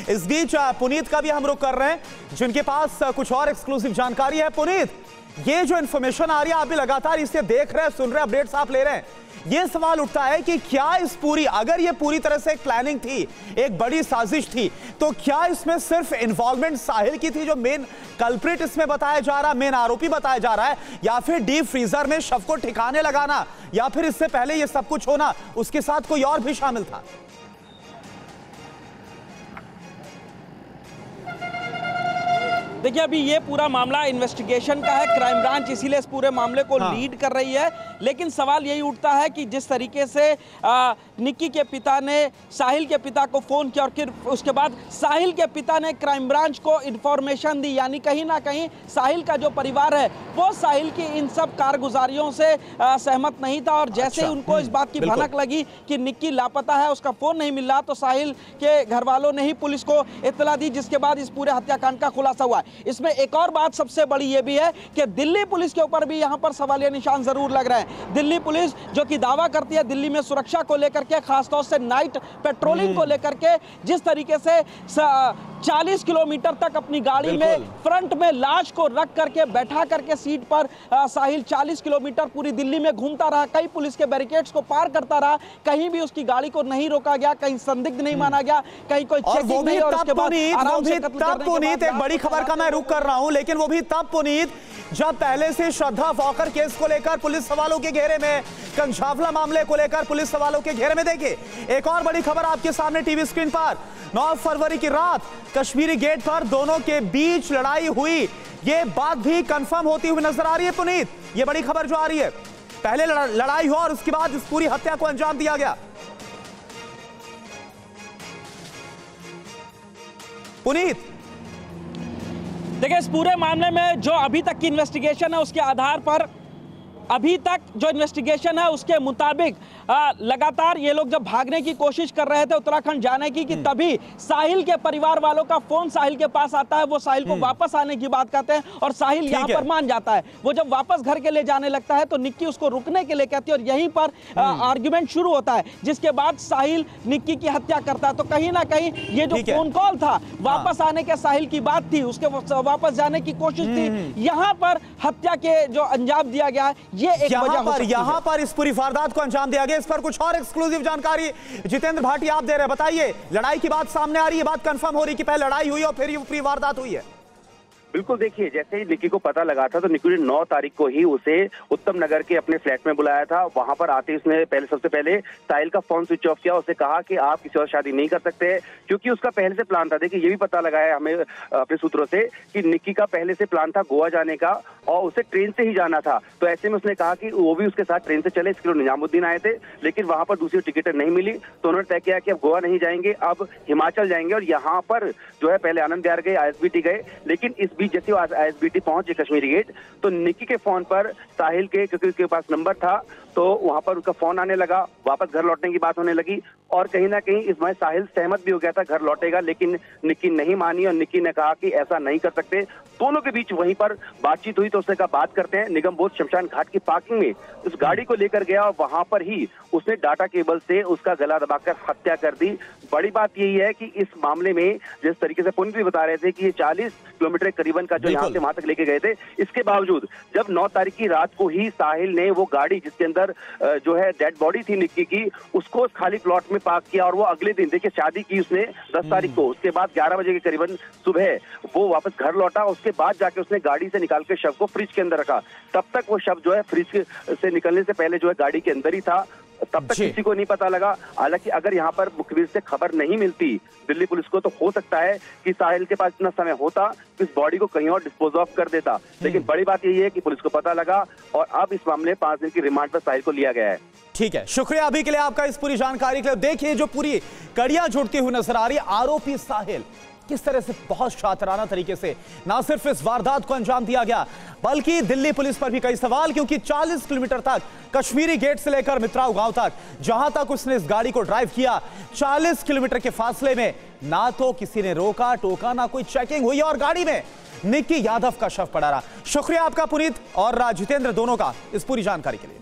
इस बीच पुनीत का भी हम रुख कर रहे हैं, जिनके पास कुछ और एक्सक्लूसिव जानकारी है। पुनीत, ये जो इंफॉर्मेशन आ रही है, आप भी लगातार इसे देख रहे हैं, सुन रहे हैं, अपडेट्स आप ले रहे हैं। ये सवाल उठता है कि क्या अगर ये पूरी तरह से एक प्लानिंग थी, एक बड़ी साजिश थी, तो क्या इसमें सिर्फ इन्वॉल्वमेंट साहिल की थी, जो मेन कल्प्रिट इसमें बताया जा रहा है, मेन आरोपी बताया जा रहा है, या फिर डीप फ्रीजर में शव को ठिकाने लगाना, या फिर इससे पहले ये सब कुछ होना, उसके साथ कोई और भी शामिल था? देखिए, अभी ये पूरा मामला इन्वेस्टिगेशन का है, क्राइम ब्रांच इसीलिए इस पूरे मामले को लीड कर रही है। लेकिन सवाल यही उठता है कि जिस तरीके से निक्की के पिता ने साहिल के पिता को फोन किया और फिर उसके बाद साहिल के पिता ने क्राइम ब्रांच को इंफॉर्मेशन दी, यानी कहीं ना कहीं साहिल का जो परिवार है वो साहिल की इन सब कारगुजारियों से सहमत नहीं था। और जैसे ही उनको इस बात की भनक लगी कि निक्की लापता है, उसका फोन नहीं मिल रहा, तो साहिल के घर वालों ने ही पुलिस को इत्तला दी, जिसके बाद इस पूरे हत्याकांड का खुलासा हुआ। इसमें एक और बात सबसे बड़ी ये भी है कि दिल्ली पुलिस के ऊपर भी यहां पर सवालिया निशान जरूर लग रहे हैं। दिल्ली पुलिस जो कि दावा करती है दिल्ली में सुरक्षा को लेकर के, खासतौर से नाइट पेट्रोलिंग को लेकर के, जिस तरीके से 40 किलोमीटर तक अपनी गाड़ी में फ्रंट में लाश को रख करके बैठा करके सीट पर साहिल 40 किलोमीटर पूरी दिल्ली में घूमता रहा, कई पुलिस के बैरिकेड्स को पार करता रहा, कहीं भी उसकी गाड़ी को नहीं रोका गया, कहीं संदिग्ध नहीं माना गया, कहीं कोई चेकिंग नहीं। और उसके बाद आराम से पुनीत, एक बड़ी खबर का मैं रुख कर रहा हूं, लेकिन वो भी तब पुनीत जब पहले से श्रद्धा वॉकर केस को लेकर पुलिस सवालों के घेरे में, कंझावला मामले को लेकर पुलिस सवालों के घेरे में। देखिए, एक और बड़ी खबर आपके सामने टीवी स्क्रीन पर। 9 फरवरी की रात कश्मीरी गेट पर दोनों के बीच लड़ाई हुई, ये बात भी कंफर्म होती हुई नजर आ रही है पुनीत। ये बड़ी खबर जो आ रही है, पहले लड़ाई हुआ और उसके बाद इस पूरी हत्या को अंजाम दिया गया। पुनीत, देखिए, इस पूरे मामले में जो अभी तक की इन्वेस्टिगेशन है उसके आधार पर, अभी तक जो इन्वेस्टिगेशन है उसके मुताबिक लगातार ये लोग जब भागने की कोशिश कर रहे थे उत्तराखंड जाने की, कि तभी साहिल के परिवार वालों का फोन साहिल के पास आता है। वो साहिल को वापस आने की बात कहते हैं और साहिल यहाँ पर मान जाता है। वो जब वापस घर के लिए जाने लगता है तो निक्की उसको रुकने के लिए कहती है और यहीं पर आर्ग्यूमेंट शुरू होता है, जिसके बाद साहिल निक्की की हत्या करता है। तो कहीं ना कहीं ये जो फोन कॉल था, वापस आने के साहिल की बात थी, उसके वापस जाने की कोशिश थी, यहाँ पर हत्या के जो अंजाम दिया गया है, ये एक वजह हो सकती है। यहाँ पर इस पूरी वारदात को अंजाम दिया गया। इस पर कुछ और एक्सक्लूसिव जानकारी जितेंद्र भाटी आप दे रहे हैं, बताइए। लड़ाई की बात सामने आ रही है, बात कंफर्म हो रही कि पहले लड़ाई हुई और फिर ये पूरी वारदात हुई है? बिल्कुल, देखिए, जैसे ही निक्की को पता लगा था तो निक्की ने 9 तारीख को ही उसे उत्तम नगर के अपने फ्लैट में बुलाया था। वहां पर आते ही उसने सबसे पहले साहिल का फोन स्विच ऑफ किया, उसे कहा कि आप किसी और शादी नहीं कर सकते, क्योंकि उसका पहले से प्लान था। देखिए, ये भी पता लगा है हमें अपने सूत्रों से कि निक्की का पहले से प्लान था गोवा जाने का और उसे ट्रेन से ही जाना था। तो ऐसे में उसने कहा कि वो भी उसके साथ ट्रेन से चले। इसके लिए निजामुद्दीन आए थे, लेकिन वहां पर दूसरी टिकट नहीं मिली, तो उन्होंने तय किया कि अब गोवा नहीं जाएंगे, अब हिमाचल जाएंगे। और यहाँ पर जो है पहले आनंद विहार गए, ISBT गए, लेकिन इस बीच जैसे ISBT पहुंचे कश्मीरी गेट, तो निक्की के फोन पर साहिल के, क्योंकि उसके पास नंबर था, तो वहां पर उसका फोन आने लगा, वापस घर लौटने की बात होने लगी। और कहीं ना कहीं इसमें साहिल सहमत भी हो गया था, घर लौटेगा, लेकिन निक्की नहीं मानी और निक्की ने कहा कि ऐसा नहीं कर सकते। दोनों के बीच वहीं पर बातचीत हुई, तो उसने कहा बात करते हैं। निगम बोध शमशान घाट की पार्किंग में उस गाड़ी को लेकर गया और वहां पर ही उसने डाटा केबल से उसका गला दबाकर हत्या कर दी। बड़ी बात यही है कि इस मामले में जिस तरीके से पुनीत भी बता रहे थे कि ये 40 किलोमीटर करीबन का जो यहाँ से वहां तक लेके गए थे, इसके बावजूद जब 9 तारीख की रात को ही साहिल ने वो गाड़ी जिसके अंदर जो है डेड बॉडी थी निक्की की, उसको खाली प्लॉट में पार्क किया और वो अगले दिन, देखिए, शादी की उसने 10 तारीख को, उसके बाद 11 बजे के करीबन सुबह वो वापस घर लौटा। उसके बाद जाके उसने गाड़ी से निकाल के शव को फ्रिज के अंदर रखा। तब तक वो शव जो है फ्रिज से निकलने से पहले जो है गाड़ी के अंदर ही था, तब तक किसी को नहीं पता लगा। हालांकि अगर यहाँ पर मुखबिर से खबर नहीं मिलती दिल्ली पुलिस को, तो हो सकता है कि साहिल के पास इतना समय होता कि इस बॉडी को कहीं और डिस्पोज ऑफ कर देता। लेकिन बड़ी बात यही है कि पुलिस को पता लगा और अब इस मामले 5 दिन की रिमांड पर साहिल को लिया गया है। ठीक है, शुक्रिया अभी के लिए आपका इस पूरी जानकारी के लिए। देखिए, जो पूरी कड़ियां जुड़ती हुई नजर आ रही है, आरोपी साहिल किस तरह से बहुत शातिराना तरीके से ना सिर्फ इस वारदात को अंजाम दिया गया, बल्कि दिल्ली पुलिस पर भी कई सवाल, क्योंकि 40 किलोमीटर तक कश्मीरी गेट से लेकर मित्राव गांव तक, जहां तक उसने इस गाड़ी को ड्राइव किया, 40 किलोमीटर के फासले में ना तो किसी ने रोका टोका, ना कोई चेकिंग हुई और गाड़ी में निक्की यादव का शव पड़ा रहा। शुक्रिया आपका पुनीत और जितेंद्र दोनों का इस पूरी जानकारी के लिए।